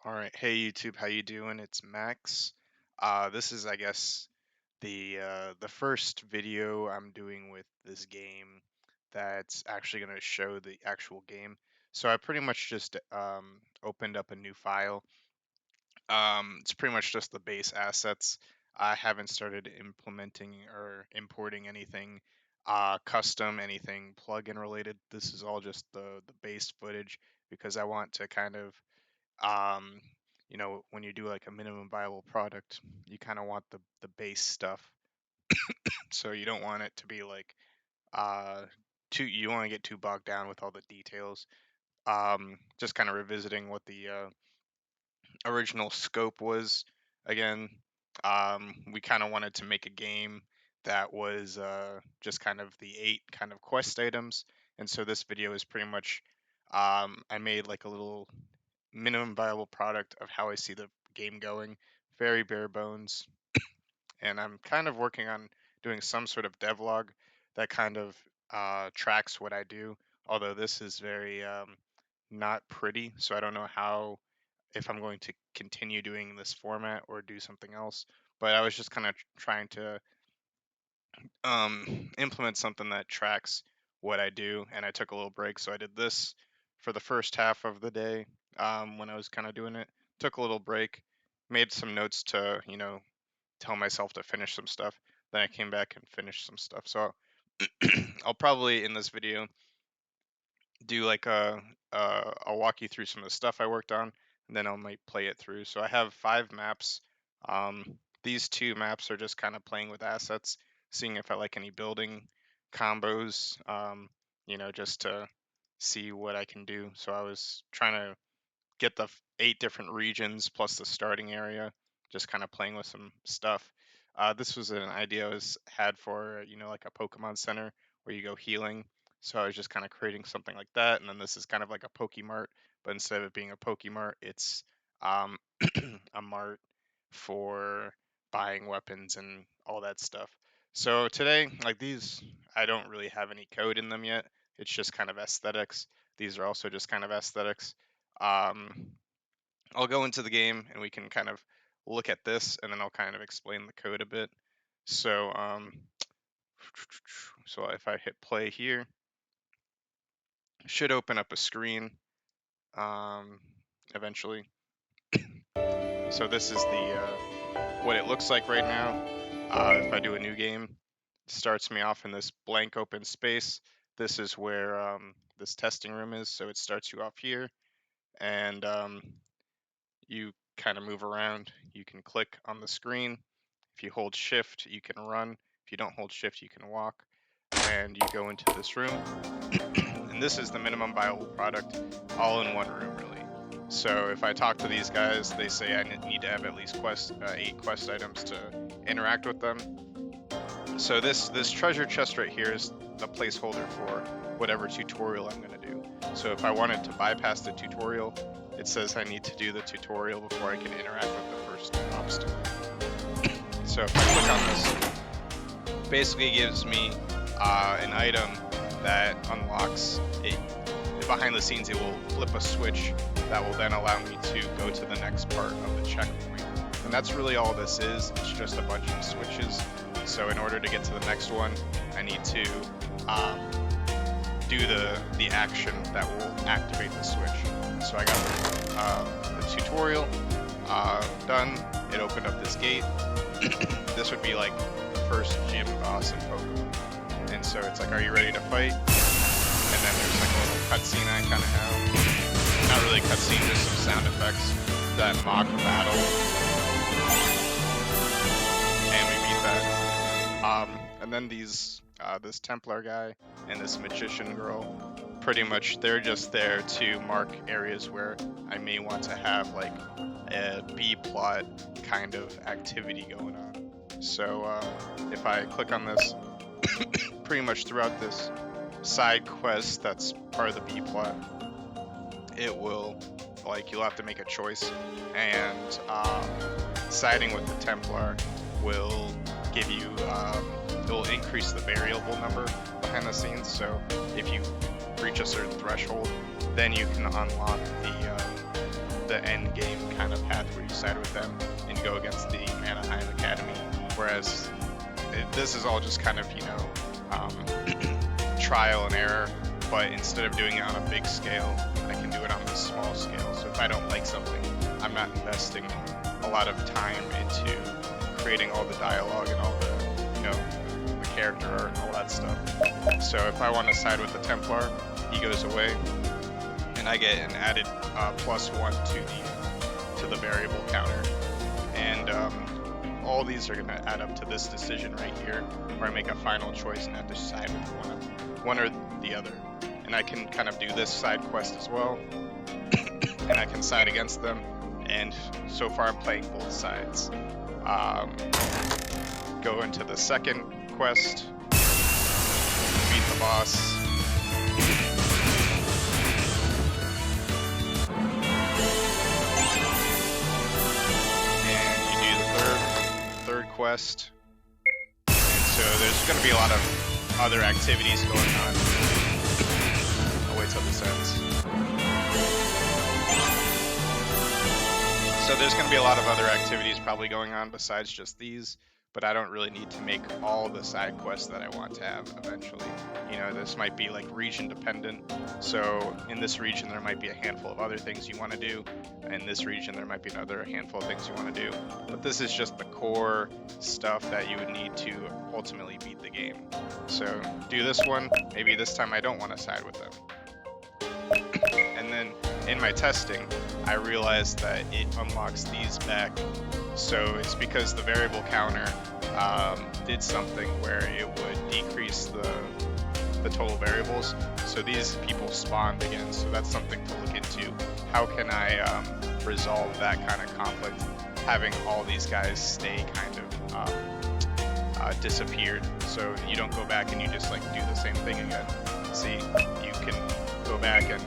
All right, hey YouTube, how you doing? It's Max. This is, I guess, the first video I'm doing with this game that's actually going to show the actual game. So I pretty much just opened up a new file. It's pretty much just the base assets. I haven't started implementing or importing anything custom, anything plugin related. This is all just the base footage because I want to kind of um, when you do like a minimum viable product, you kind of want the base stuff. So you don't want it to be like uh you want to get too bogged down with all the details. Just kind of revisiting what the original scope was again. We kind of wanted to make a game that was just kind of the 8 kind of quest items, and so this video is pretty much I made like a little minimum viable product of how I see the game going. Very bare bones. And I'm kind of working on doing some sort of devlog that kind of tracks what I do. Although this is very not pretty, so I don't know how if I'm going to continue doing this format or do something else. But I was just kind of trying to implement something that tracks what I do, and I took a little break. So I did this for the first half of the day when I was kind of doing it. Took a little break, made some notes to, tell myself to finish some stuff. Then I came back and finished some stuff. So I'll probably in this video do like I'll walk you through some of the stuff I worked on, and then I might play it through. So I have 5 maps. These 2 maps are just kind of playing with assets, seeing if I like any building combos, just to see what I can do. So I was trying to get the 8 different regions plus the starting area, just kind of playing with some stuff. This was an idea I had for, like a Pokemon Center where you go healing. So I was just kind of creating something like that. And then this is kind of like a Pokemart, but instead of it being a Pokemart, it's um, a mart for buying weapons and all that stuff. So today, like these, I don't really have any code in them yet. It's just kind of aesthetics. These are also just kind of aesthetics. Um, I'll go into the game and we can kind of look at this, and then I'll kind of explain the code a bit. So, so if I hit play here, it should open up a screen eventually. So this is the what it looks like right now. If I do a new game, it starts me off in this blank open space. This is where this testing room is. So it starts you off here, and you kind of move around. You can click on the screen. If you hold shift, you can run. If you don't hold shift, you can walk. And you go into this room. And this is the minimum viable product all in one room, really. So if I talk to these guys, they say I need to have at least 8 quest items to interact with them. So this treasure chest right here is the placeholder for whatever tutorial I'm going to do. So if I wanted to bypass the tutorial, it says I need to do the tutorial before I can interact with the first obstacle. So if I click on this, basically gives me an item that unlocks it. Behind the scenes, it will flip a switch that will then allow me to go to the next part of the checkpoint. And that's really all this is. It's just a bunch of switches. So in order to get to the next one, I need to do the action that will activate the switch. So I got the tutorial done. It opened up this gate. This would be like the first gym boss in Pokemon. And so it's like, are you ready to fight? And then there's like a little cutscene I kind of have. Not really cutscene, just some sound effects that mock battle. And we beat that. And then these, this Templar guy and this magician girl, pretty much they're just there to mark areas where I may want to have like a B-plot kind of activity going on. So if I click on this, pretty much throughout this side quest that's part of the B-plot, it will, like, you'll have to make a choice, and siding with the Templar will give you, it will increase the variable number behind the scenes. So if you reach a certain threshold, then you can unlock the end game kind of path where you side with them and go against the Anaheim Academy. Whereas this is all just kind of, you know, trial and error, but instead of doing it on a big scale, I can do it on this small scale. So if I don't like something, I'm not investing a lot of time into creating all the dialogue and all the, you know, the character art and all that stuff. So if I want to side with the Templar, he goes away, and I get an added +1 to the variable counter, and all these are going to add up to this decision right here, where I make a final choice and have to side with one or the other. And I can kind of do this side quest as well, and I can side against them. And so far I'm playing both sides. Go into the second quest, beat the boss. And you do the third quest. And so there's going to be a lot of other activities going on. I'll wait till this ends. So there's going to be a lot of other activities probably going on besides just these, but I don't really need to make all the side quests that I want to have eventually. You know, this might be like region dependent. So in this region, there might be a handful of other things you want to do. In this region, there might be another handful of things you want to do. But this is just the core stuff that you would need to ultimately beat the game. So do this one. Maybe this time I don't want to side with them. And then in my testing, I realized that it unlocks these back. So it's because the variable counter did something where it would decrease the total variables. So these people spawned again. So that's something to look into. How can I resolve that kind of conflict, having all these guys stay kind of disappeared, so you don't go back and you just like do the same thing again. See, you can go back and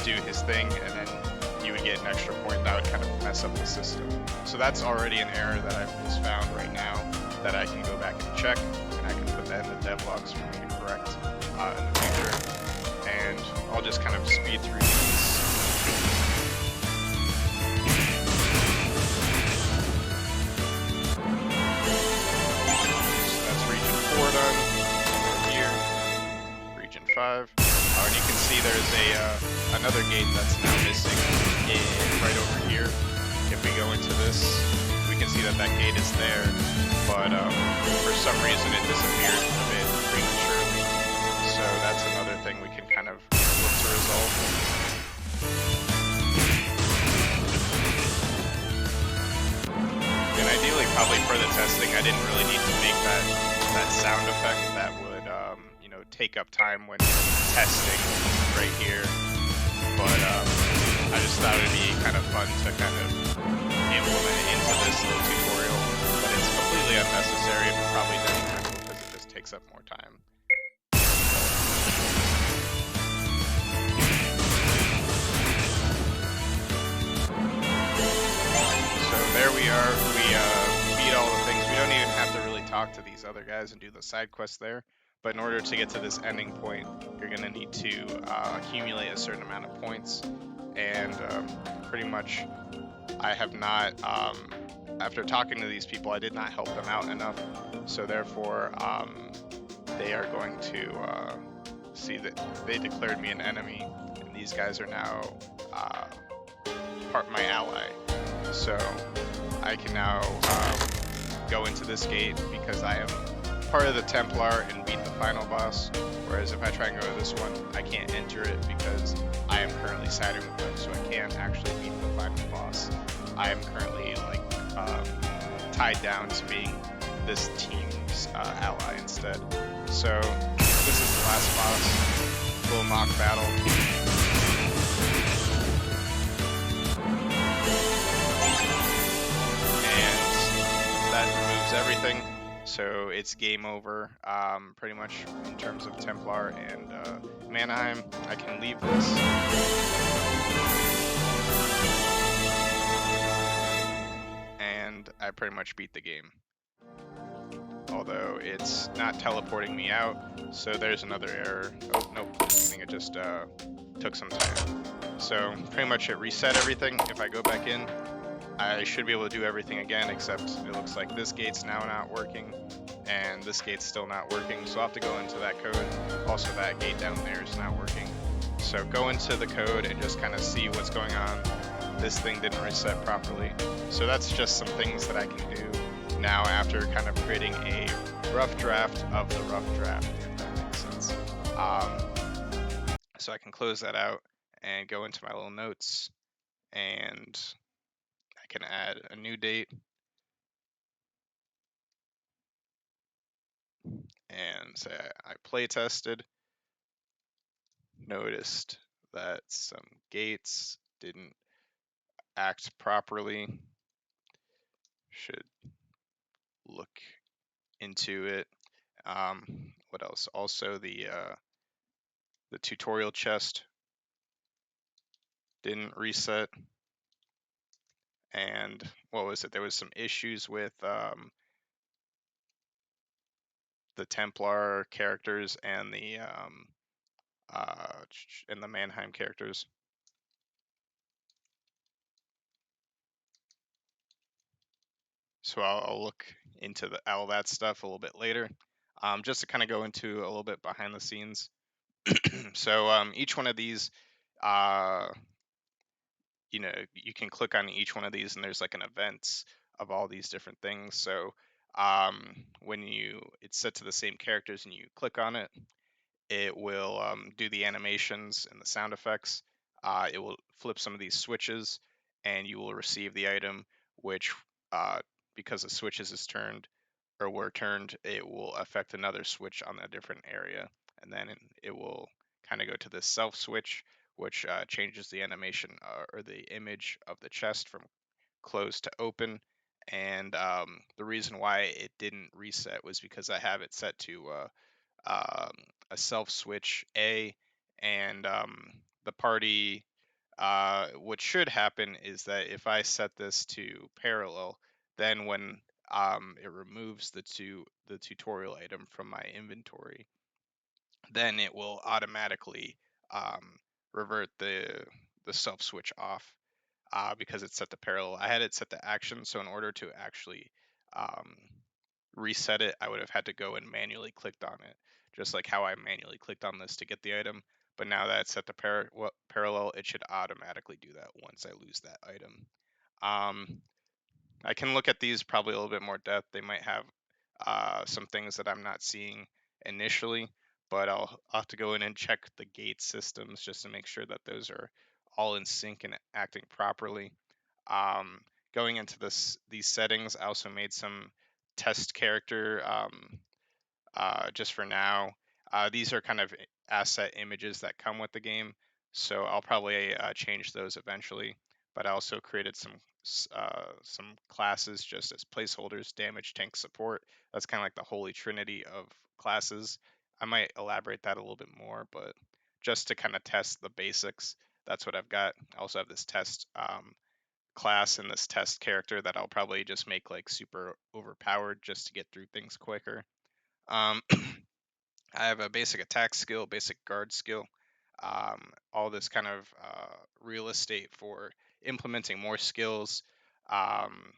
do his thing, and then you would get an extra point that would kind of mess up the system. So that's already an error that I've just found right now that I can go back and check, and I can put that in the devlogs for me to correct in the future. And I'll just kind of speed through these. So that's region 4 done. Over here, region 5. And you can see there's another gate that's now missing right over here. If we go into this, we can see that that gate is there, but for some reason it disappeared a bit prematurely. So that's another thing we can kind of look to resolve. And ideally, probably for the testing, I didn't really need to make that sound effect that would take up time when testing right here, but I just thought it'd be kind of fun to kind of implement it into this little tutorial, but it's completely unnecessary and probably detrimental because it just takes up more time. So there we are. We beat all the things. We don't even have to really talk to these other guys and do the side quests there. But in order to get to this ending point, you're going to need to accumulate a certain amount of points. And pretty much, I have not, after talking to these people, I did not help them out enough. So therefore, they are going to see that they declared me an enemy. And these guys are now my ally. So I can now go into this gate because I am part of the Templar and beat the final boss, whereas if I try and go to this one, I can't enter it because I am currently siding with them, so I can't actually beat the final boss. I am currently like tied down to being this team's ally instead. So this is the last boss, little mock battle. And that removes everything. So it's game over, pretty much in terms of Templar and Mannheim. I can leave this. And I pretty much beat the game. Although it's not teleporting me out, so there's another error. Oh, nope, I think it just took some time. So pretty much it reset everything. If I go back in, I should be able to do everything again, except it looks like this gate's now not working, and this gate's still not working, so I'll have to go into that code. Also, that gate down there is not working. So go into the code and just kind of see what's going on. This thing didn't reset properly. So that's just some things that I can do now after kind of creating a rough draft of the rough draft, if that makes sense. So I can close that out and go into my little notes, and I can add a new date and say I play tested, noticed that some gates didn't act properly, should look into it. What else? Also, the tutorial chest didn't reset, and what was it? There was some issues with the Templar characters and the Mannheim characters. So I'll look into all that stuff a little bit later, just to kind of go into a little bit behind the scenes. So each one of these, uh, you can click on each one of these, and there's like an events of all these different things. So when it's set to the same characters and you click on it, it will do the animations and the sound effects. It will flip some of these switches, and you will receive the item, which, uh, because the switches is turned or were turned, it will affect another switch on a different area, and then it will kind of go to this self switch, which changes the animation or the image of the chest from closed to open. And the reason why it didn't reset was because I have it set to um, a self switch A, and the party. What should happen is that if I set this to parallel, then when it removes the tutorial item from my inventory, then it will automatically um, revert the self switch off, because it's set to parallel. I had it set to action, so in order to actually um, reset it, I would have had to go and manually clicked on it, just like how I manually clicked on this to get the item. But now that it's set to parallel, it should automatically do that once I lose that item. Um, I can look at these probably a little bit more depth. They might have some things that I'm not seeing initially, but I'll have to go in and check the gate systems just to make sure that those are all in sync and acting properly. Um, Going into these settings, I also made some test character just for now. These are kind of asset images that come with the game, so I'll probably change those eventually. But I also created some classes just as placeholders. Damage, tank, support. That's kind of like the holy trinity of classes. I might elaborate that a little bit more, but just to kind of test the basics, that's what I've got. I also have this test class and this test character that I'll probably just make like super overpowered just to get through things quicker. Um, I have a basic attack skill, basic guard skill, all this kind of real estate for implementing more skills. Um,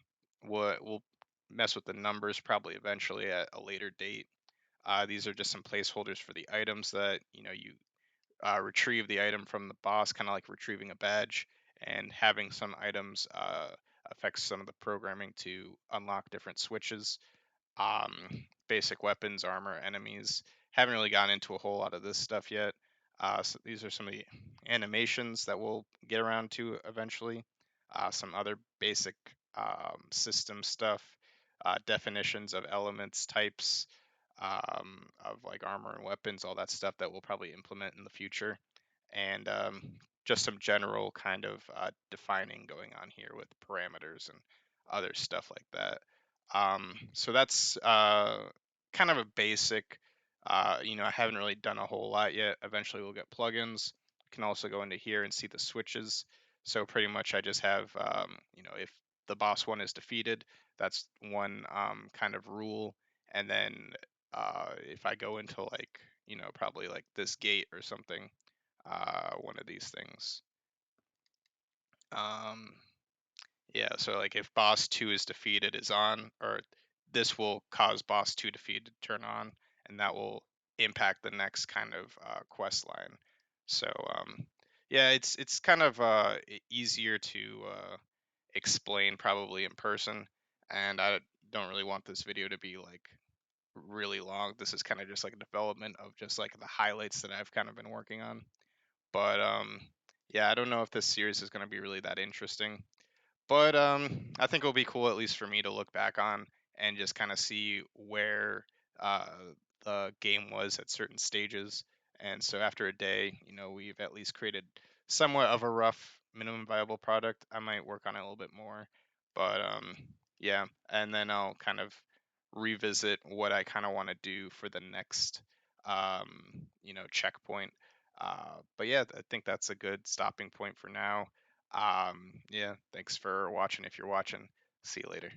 we'll mess with the numbers probably eventually at a later date. These are just some placeholders for the items that you retrieve the item from the boss, kind of like retrieving a badge, and having some items affects some of the programming to unlock different switches. Basic weapons, armor, enemies. Haven't really gotten into a whole lot of this stuff yet. So these are some of the animations that we'll get around to eventually. Some other basic system stuff, definitions of elements, types, of like armor and weapons, all that stuff that we'll probably implement in the future, and just some general kind of defining going on here with parameters and other stuff like that. So that's kind of a basic. I haven't really done a whole lot yet. Eventually, we'll get plugins. You can also go into here and see the switches. So pretty much, I just have, if the boss one is defeated, that's one kind of rule. And then if I go into like, probably like this gate or something, one of these things. Um, yeah, so like if boss 2 is defeated is on, or this will cause boss 2 defeat to turn on, and that will impact the next kind of quest line. So yeah, it's kind of easier to explain probably in person, and I don't really want this video to be like really long. This is kind of just like a development of just like the highlights that I've kind of been working on. But yeah, I don't know if this series is going to be really that interesting. But I think it'll be cool, at least for me, to look back on and just kind of see where uh, the game was at certain stages. And so after a day, we've at least created somewhat of a rough minimum viable product. I might work on it a little bit more, but yeah. And then I'll kind of revisit what I kind of want to do for the next, checkpoint. But yeah, I think that's a good stopping point for now. Yeah, thanks for watching if you're watching. See you later.